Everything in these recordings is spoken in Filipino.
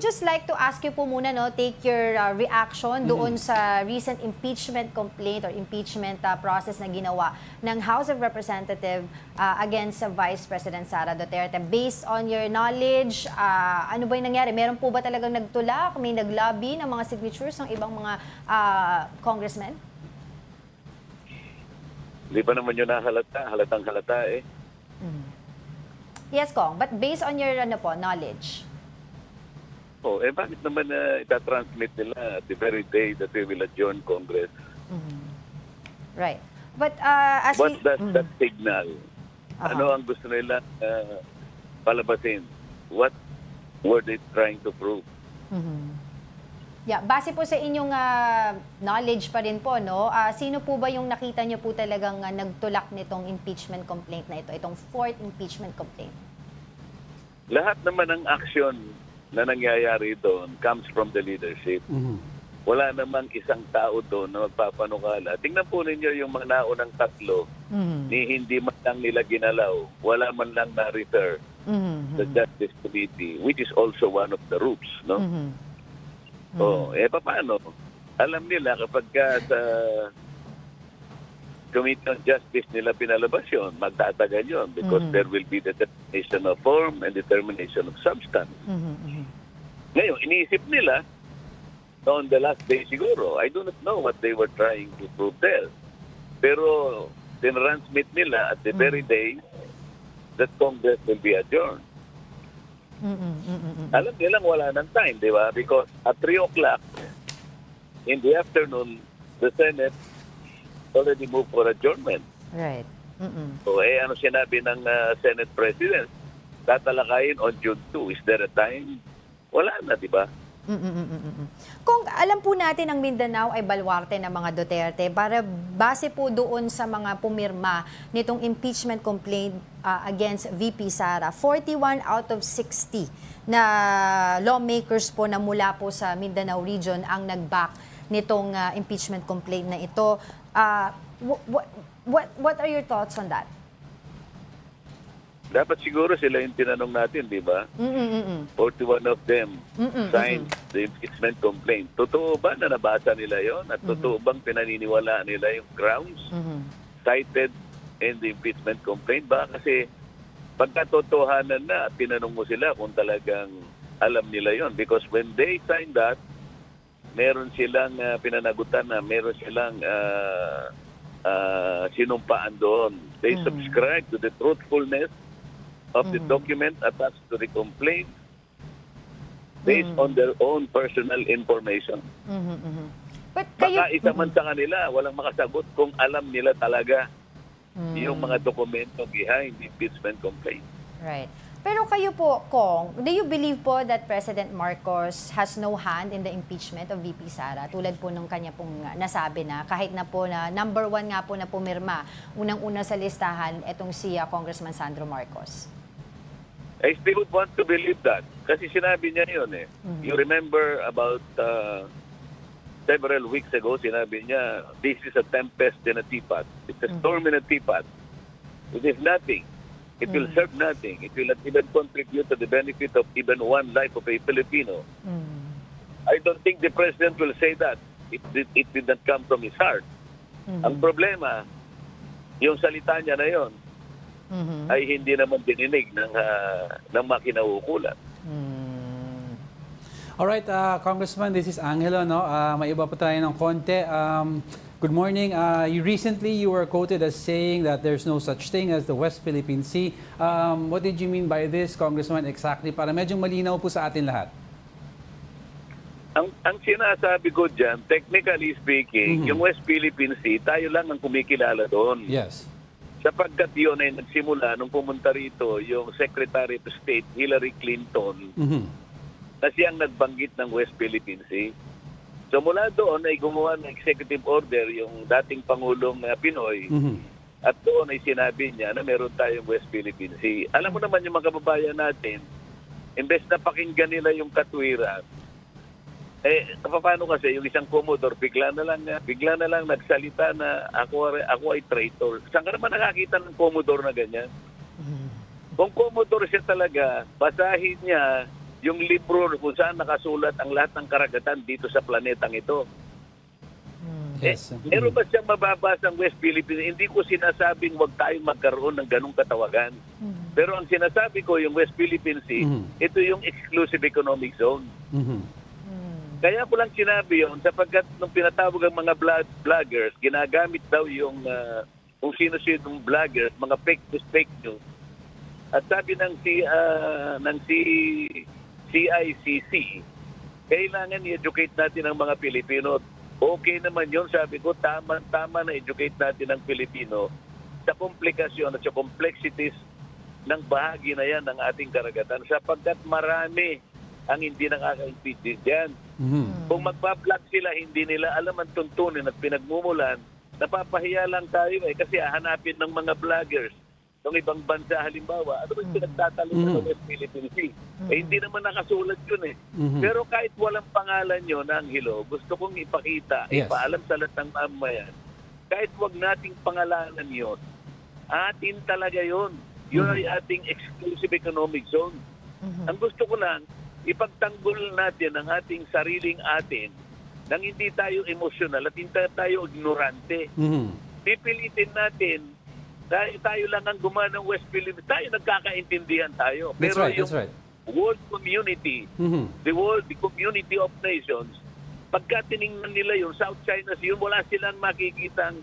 would just like to ask you po muna, no, take your reaction doon sa recent impeachment complaint or impeachment process na ginawa ng House of Representatives against sa Vice President Sara Duterte. Based on your knowledge, ano ba yung nangyari? Meron po ba talagang nagtulak? May naglobby ng mga signatures ng ibang mga congressmen? Hindi pa naman yun halatang halata eh. Yes, Kong. But based on your knowledge? Bakit naman itatransmit nila the very day that we will adjourn Congress? Right. But what does that signal? Ano ang gusto nila palabasin? What were they trying to prove? Yeah, base po sa inyong knowledge pa rin po, no? Sino po ba yung nakita niyo po talagang nagtulak nitong impeachment complaint na ito, itong fourth impeachment complaint? Lahat naman ng action na nangyayari doon comes from the leadership. Wala namang isang tao doon na magpapanukala. Tingnan po ninyo yung mga naunang tatlo, ni hindi man lang nila ginalaw, wala man lang na-refer sa Justice Committee, which is also one of the rules, no? Paano? Alam nila kapag sa Committee on Justice nila pinalabas yun, magtatagal yun because there will be determination of form and determination of substance. Ngayon, iniisip nila on the last day siguro, I do not know what they were trying to prove there. Pero tinransmit nila at the very day that Congress will be adjourned. Alam nilang wala ng time, di ba? Because at 3 o'clock in the afternoon, the Senate already moved for adjournment. Right. So, ano sinabi ng Senate President? Tatalakayin on June 2. Is there a time? Wala na, di ba? Kung alam po natin ang Mindanao ay baluarte ng mga Duterte, para base po doon sa mga pumirma nitong impeachment complaint against VP Sara, 41 out of 60 na lawmakers po na mula po sa Mindanao region ang nag-back nitong impeachment complaint na ito. What are your thoughts on that? Dapat siguro sila yung tinanong natin, di ba? 41 of them signed the impeachment complaint. Totoo ba na nabasa nila yon? At totoo bang pinaniniwalaan nila yung grounds cited in the impeachment complaint? Ba kasi pagkatotohanan na, tinanong mo sila kung talagang alam nila yon. Because when they signed that, meron silang pinanagutan na, meron silang sinumpaan doon. They subscribe to the truthfulness of the document attached to the complaint based on their own personal information. But Baka isa man sa kanila, walang makasagot kung alam nila talaga yung mga dokumento behind the impeachment complaint. Right. Pero kayo po, Kong, do you believe po that President Marcos has no hand in the impeachment of VP Sara? Tulad po nung kanya pong nasabi na kahit na po na number 1 nga po na pumirma, unang-una sa listahan, etong si Congressman Sandro Marcos. I still would want to believe that. Kasi sinabi niya yun eh. You remember about several weeks ago, sinabi niya, this is a tempest in a teapot. It's a storm in a teapot. It is nothing. It will serve nothing. It will not even contribute to the benefit of even one life of a Filipino. I don't think the President will say that. It did not come from his heart. Ang problema, yung salita niya na yon, ay hindi naman dininig ng makinaukulan. Alright, Congressman, this is Angelo. No? May iba pa tayo ng konti. Good morning. You were quoted as saying that there's no such thing as the West Philippine Sea. What did you mean by this, Congressman, exactly? Para medyo malinaw po sa atin lahat. Ang sinasabi ko dyan, technically speaking, yung West Philippine Sea, tayo lang ang kumikilala doon. Yes. Sapagkat yun ay nagsimula nung pumunta rito yung Secretary of State Hillary Clinton na siyang nagbanggit ng West Philippine Sea. So mula doon ay gumawa ng executive order yung dating Pangulong Pinoy at doon ay sinabi niya na meron tayong West Philippine Sea. Alam mo naman yung mga kababayan natin, imbes na pakinggan nila yung katwiran, paano kasi yung isang Commodore bigla na lang nagsalita na ako ay traitor. Saan ka naman nakakita ng Commodore na ganyan? Kung Commodore siya talaga, basahin niya yung libro kung saan nakasulat ang lahat ng karagatan dito sa planetang ito. Yes. Meron ba siyang mababasa ang West Philippines? Hindi ko sinasabing huwag tayong magkaroon ng ganung katawagan. Pero ang sinasabi ko, yung West Philippine Sea, ito yung exclusive economic zone. Kaya ko lang sinabi yun sapagkat nung pinatawag ang mga vloggers, ginagamit daw yung kung sino-sinong vloggers, mga fake news. At sabi ng CICC, kailangan i-educate natin ang mga Pilipino. Okay naman yun, sabi ko, tama na educate natin ang Pilipino sa komplikasyon at sa complexities ng bahagi na yan ng ating karagatan sapagkat marami ang hindi nakaka-intindi dyan. Kung magpa-vlog sila, hindi nila alam ang tuntunin at pinagmumulan, napapahiya lang tayo kasi hahanapin ng mga vloggers ng ibang bansa halimbawa, ano ba yung pinagtatalungan ng West Philippine Sea? Hindi naman nakasulat yun Pero kahit walang pangalan yun, Angelo, gusto kong ipakita, ipaalam sa lahat ng mamayan, kahit wag nating pangalanan yun, atin talaga yun. Yun ay ating exclusive economic zone. Ang gusto ko lang, ipagtanggol natin ang ating sariling atin nang hindi tayo emosyonal at hindi tayo ignorante. Pipilitin natin tayo lang ang gumawa ng West Philippines. Tayo nagkakaintindihan tayo. Pero yung world community, the community of nations, pagka tiningnan nila yung South China Sea, wala silang makikitang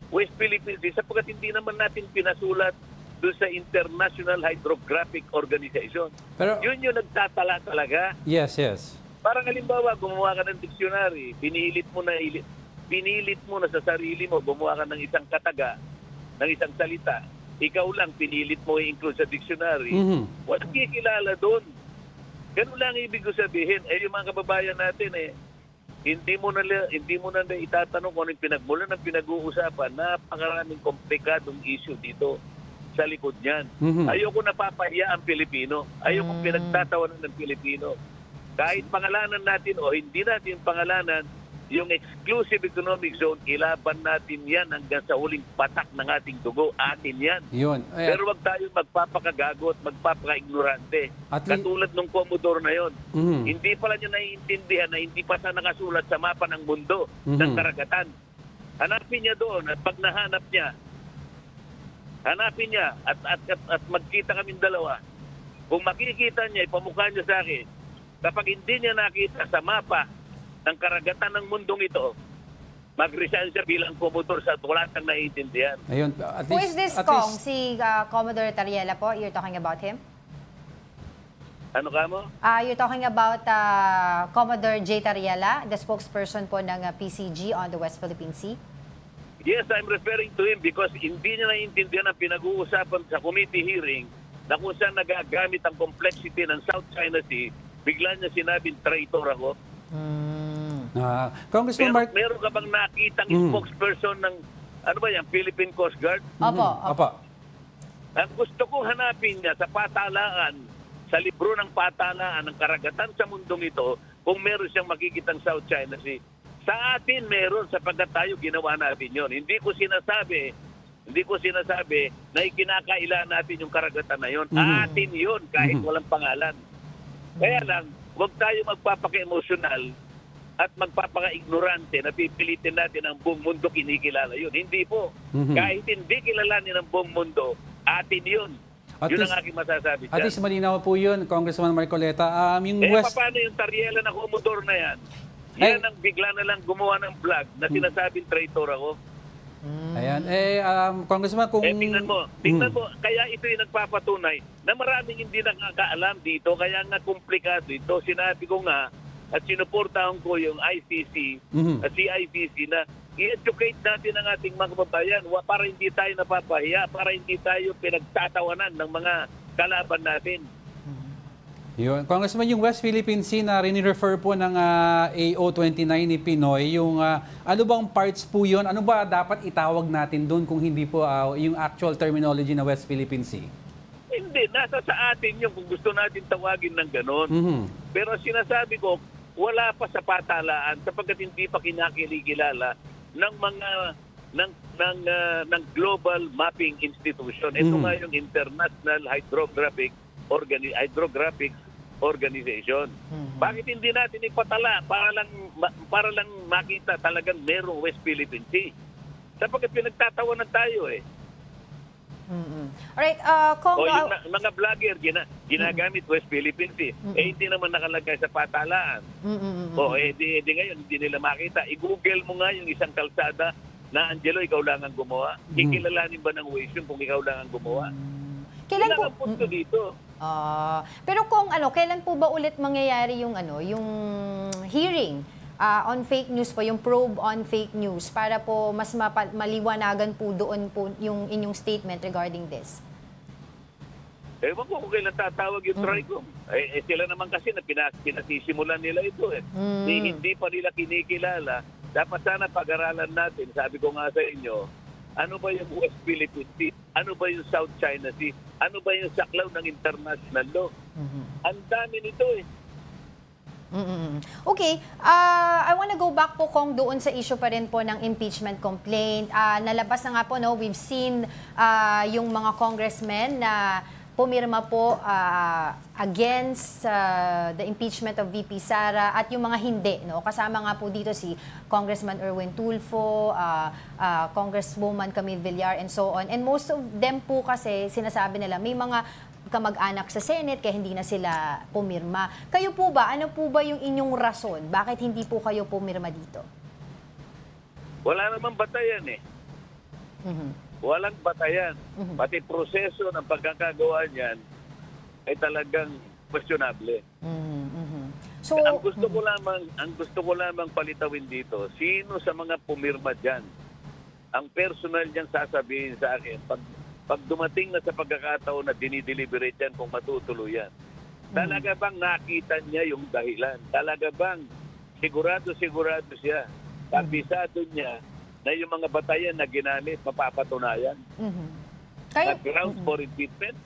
West Philippines Sea sapagkat hindi naman natin pinasulat doon sa International Hydrographic Organization. Pero yun yung nagtatala talaga. Yes. Parang halimbawa, gumawa ka ng dictionary, pinilit mo na sa sarili mo, gumawa ka ng isang kataga, ng isang salita, ikaw lang pinilit mo i-include sa dictionary, walang kikilala doon. Ganun lang ibig ko sabihin. Yung mga kababayan natin hindi mo na itatanong kung anong pinagmulan ng pinag-uusapan. Napakaraming komplikadong issue dito sa likod niyan. Ayoko napapahiya ang Pilipino. Ayoko pinagtatawanan ng Pilipino. Kahit pangalanan natin o hindi natin pangalanan, yung exclusive economic zone, ilaban natin yan hanggang sa huling patak ng ating dugo. Atin yan. Yun. Pero wag tayo magpapakagago at magpapaka-ignorante. Katulad ng Commodore na yon. Hindi pala niya naiintindihan na hindi pa sa nakasulat sa mapa ng mundo ng karagatan. Hanapin niya doon at pag nahanap niya, at magkita kaming dalawa. Kung makikita niya, ipamukha niya sa akin. Kapag hindi niya nakita sa mapa ng karagatan ng mundong ito, mag-resign siya bilang Commodore sa wala siyang naiintindihan. Ayun, Who is this, Kong? Si Commodore Tariela po? You're talking about him? Ano ka mo? You're talking about Commodore J. Tariela, the spokesperson po ng PCG on the West Philippine Sea? Yes, I'm referring to him because hindi niya naiintindihan ang pinag-uusapan sa committee hearing na kung saan nagagamit ang complexity ng South China Sea, bigla niya sinabing traitor ako. Congressman Mark, meron ka bang nakitang spokesperson ng Philippine Coast Guard? Opo. Ang gusto kong hanapin niya sa patalaan, sa libro ng patalaan ng karagatan sa mundong ito, kung meron siyang makikitang South China Sea. Sa atin meron sapagkat tayo ginawa natin yon. Hindi ko sinasabi na ikinakaila natin yung karagatan na yon. Atin yon kahit walang pangalan. Kaya lang, huwag tayo magpapaka-emosyonal at magpapaka-ignorante na pipilitin natin ang buong mundo kinikilala yun. Hindi po. Kahit hindi kilalanin ng buong mundo, atin yun. Yun ang aking masasabi. At least malinaw po yun, Congressman Marcoleta. Paano yung Tariela na Commodore na yan? Yan ang bigla na lang gumawa ng vlog na sinasabing traitor ako. Ayan. Congressman, kung... tingnan mo, kaya ito yung nagpapatunay na maraming hindi nakakaalam dito, kaya nga komplikado ito. Sinabi ko nga, at sinuportahan ko yung ICC, at CICC na i-educate natin ang ating mga kababayan para hindi tayo napapahiya, para hindi tayo pinagtatawanan ng mga kalaban natin. Yun. Congressman, yung West Philippine Sea na rini-refer po ng AO29 ni Pinoy, yung ano bang parts po yun? Ano ba dapat itawag natin doon kung hindi po yung actual terminology na West Philippine Sea? Hindi, nasa sa atin yung kung gusto natin tawagin ng ganon. Pero sinasabi ko, wala pa sa patalaan sapagkat hindi pa kinakiligilala ng mga ng global mapping institution. Ito nga yung International Hydrographic Organization. Bakit hindi natin ipatala para lang makita talagang merong West Philippine Sea? Sapagkat pinagtatawanan tayo eh. Alright, Kong, O yung mga vlogger ginagamit West Philippine Sea, hindi naman nakalagay sa patalaan. O di ngayon hindi nila makita. I-google mo nga yung isang kalsada na Angelo, ikaw lang ang gumawa. Kikilalanin ba ng Waze yun kung ikaw lang ang gumawa? kailan po ang punto dito. Pero kung kailan po ba ulit mangyayari yung yung hearing on fake news po, yung probe on fake news para po mas maliwanagan po doon po yung inyong statement regarding this? Ewan ko kung kailan tatawag yung TRICOM. Sila naman kasi na pinasisimulan nila ito eh. Hindi pa nila kinikilala. Dapat sana pag-aralan natin, sabi ko nga sa inyo, ano ba yung West Philippine Sea? Ano ba yung South China Sea? Ano ba yung saklaw ng international law? Ang dami nito eh. Okay, I want to go back po kung doon sa issue pa rin po ng impeachment complaint. Nalabas na nga po, no, we've seen yung mga congressmen na pumirma po against the impeachment of VP Sara at yung mga hindi. No? Kasama nga po dito si Congressman Erwin Tulfo, Congresswoman Camille Villar, and so on. And most of them po kasi sinasabi nila may mga kamag-anak sa Senate kaya hindi na sila pumirma. Kayo po ba, ano po ba yung inyong rason? Bakit hindi po kayo pumirma dito? Wala namang batayan eh. Walang batayan. Pati proseso ng pagkakagawa niyan ay talagang questionable. So, ang gusto ko lamang palitawin dito, sino sa mga pumirma diyan ang personal niyang sasabihin sa akin pag dumating na sa pagkakataon na dinideliberate yan kung matutuloy yan. Talaga bang nakita niya yung dahilan? Talaga bang sigurado siya? Kabisado niya na yung mga batayan na ginamit mapapatunayan? Kayo, grounds for impeachment?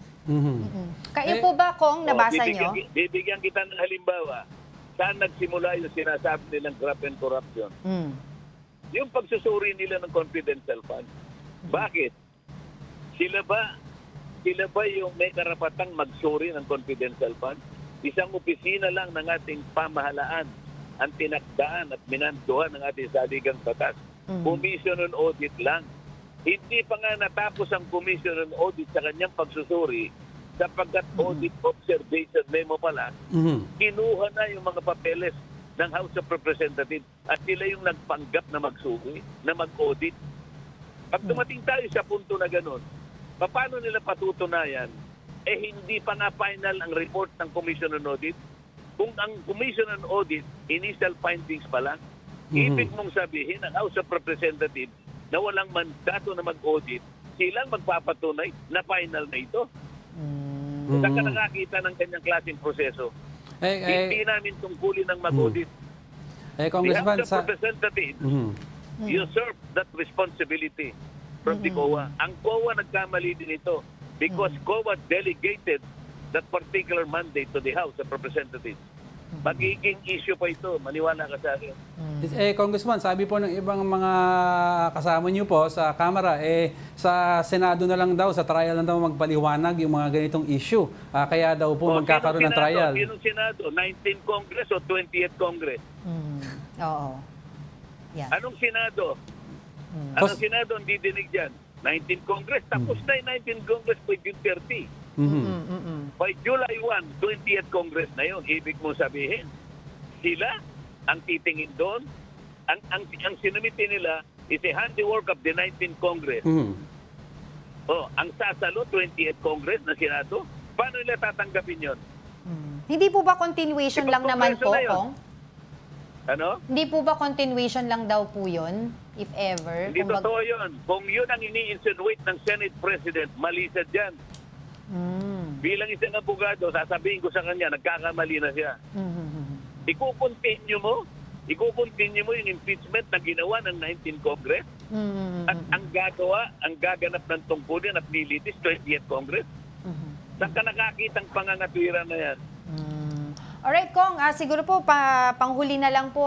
Kayo po ba kung nabasa nyo? Bibigyan kita ng halimbawa. Saan nagsimula yung sinasabi nilang graft and corruption? Yung pagsusuri nila ng confidential fund. Bakit? Sila ba yung may karapatang magsuri ng confidential fund? Isang opisina lang ng ating pamahalaan ang tinakdaan at minanduhan ng ating saligang batas. Commission on Audit lang. Hindi pa nga natapos ang Commission on Audit sa kanyang pagsusuri sapagkat audit observation memo pala, kinuha na yung mga papeles ng House of Representatives at sila yung nagpanggap na magsuri, na mag-audit. Pag dumating tayo sa punto na ganun, paano nila patutunayan? Hindi pa nga final ang report ng Commission on Audit. Kung ang Commission on Audit, initial findings pa lang, ibig mong sabihin ang House of Representatives na walang mandato na mag-audit, silang magpapatunay na final na ito. Saan ka nakakita ng kanyang klaseng proseso? Hindi namin tungkulin ng mag-audit. The House of Representatives usurp that responsibility from the COA. Ang COA nagkamali din ito because COA delegated that particular mandate to the House of Representatives. Magiging issue pa ito. Maniwala ka sa akin. Congressman, sabi po ng ibang mga kasama niyo po sa Kamara, sa Senado na lang daw, sa trial lang daw magpaliwanag yung mga ganitong issue. Kaya daw po magkakaroon ng trial. Sinong Senado? 19th Congress o 20th Congress? Oo. Yeah. Anong Senado? Anong Senado ang didinig dyan? 19th Congress. Tapos na yung 19th Congress by June 30. By July 1, 20th Congress na yun. Ibig mo sabihin, sila ang titingin doon. Ang sinumiti nila is a handiwork of the 19th Congress. Ang sasalo, 20th Congress na Senado. Paano nila tatanggapin yun? Hindi po ba continuation lang naman po, Kong? Ano? Hindi po ba continuation lang daw po yun, if ever? Hindi totoo yun. Kung yun ang ini-insinuate ng Senate President, mali siya dyan. Bilang isang abogado, sasabihin ko sa kanya, nagkakamali na siya. Ikukontinue mo yung impeachment na ginawa ng 19th Congress at ang gaganap ng tungkulin at nilitis 20th Congress. Saan ka nakakitang pangangatwiran na yan? Alright, Kong, siguro po panghuli na lang po,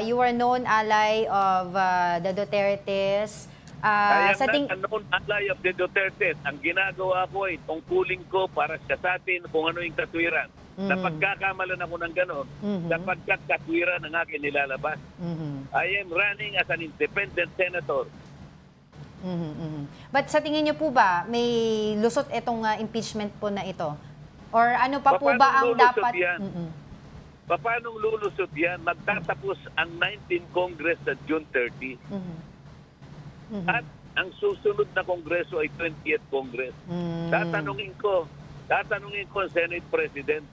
you are known ally of the Dutertes. I am not a known ally of the Dutertes. Ang ginagawa ko ay tungkulin ko para sa atin kung ano yung katwiran. Napagkakamalan ako ng ganon sapagkat katwiran ang akin nilalabas. I am running as an independent senator. But sa tingin niyo po ba, may lusot itong impeachment po na ito? Or ano pa po ba ang dapat? Paano lulusot yan? Magtatapos ang 19 Congress sa June 30. At ang susunod na Kongreso ay 20th Congress. Tatanungin ko ang Senate President,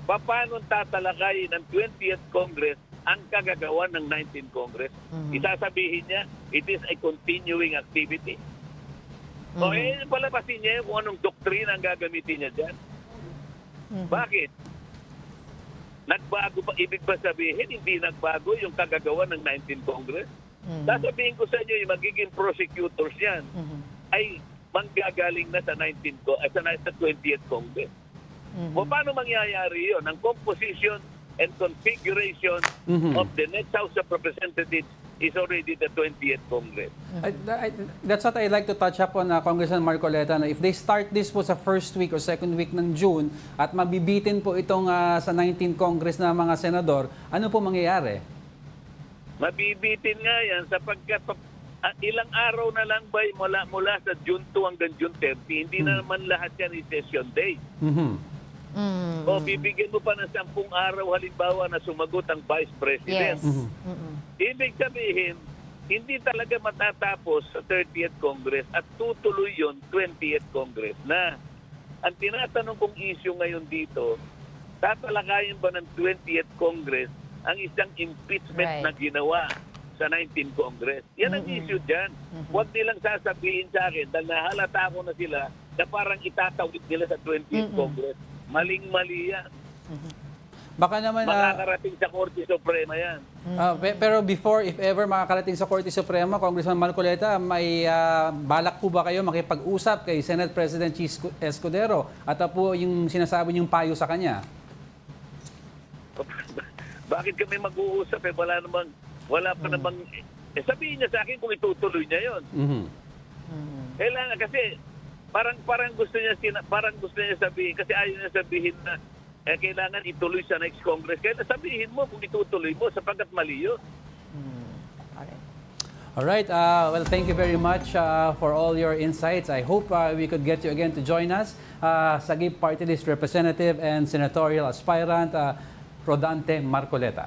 paano tatalakayin ng 20th Congress ang kagagawa ng 19th Congress? Isasabihin niya, it is a continuing activity. O palabasin niya kung anong doktrina ang gagamitin niya dyan. Bakit? Nagbago ba? Ibig ba sabihin, hindi nagbago yung kagagawa ng 19th Congress? Sasabihin ko sa inyo, yung magiging prosecutors yan ay manggagaling na sa 20th Congress. O paano mangyayari yun? Ang composition and configuration of the next House of Representatives is already the 20th Congress. That's what I'd like to touch upon, Congressman Marcoleta. If they start this po sa first week or second week ng June at mabibitin po itong sa 19th Congress na mga senador, ano po mangyayari? Mabibitin nga yan sapagkat ilang araw na lang ba mula sa June 2 hanggang June 30, hindi na naman lahat yan i-session day. O bibigyan mo pa ng 10 araw halimbawa na sumagot ang Vice President. Yes. Ibig sabihin, hindi talaga matatapos sa 30th Congress at tutuloy yon 20th Congress na. Ang tinatanong kong issue ngayon dito, tatalakayin ba ng 20th Congress ang isang impeachment na ginawa sa 19th Congress? Yan ang issue dyan. Huwag nilang sasabihin sa akin dahil nahalata ko na sila na parang itatawid nila sa 20th Congress. Maling-mali yan. Baka naman makakarating sa Korte Suprema yan. Pero before, if ever makakarating sa Korte Suprema, Congressman Marcoleta, may balak po ba kayo makipag-usap kay Senate President Chis Escudero at po yung sinasabi niyong payo sa kanya? Bakit kami mag-uusap? Wala pa namang sabihin niya sa akin kung itutuloy niya yon. Kailangan kasi parang gusto niya sabihin kasi ayaw niya sabihin na kailangan ituloy sa next Congress. Kaya sabihin mo kung itutuloy mo sapagkat mali yun. All right. Well, thank you very much for all your insights. I hope we could get you again to join us. Sagip Party List Representative and Senatorial Aspirant Rodante Marcoleta.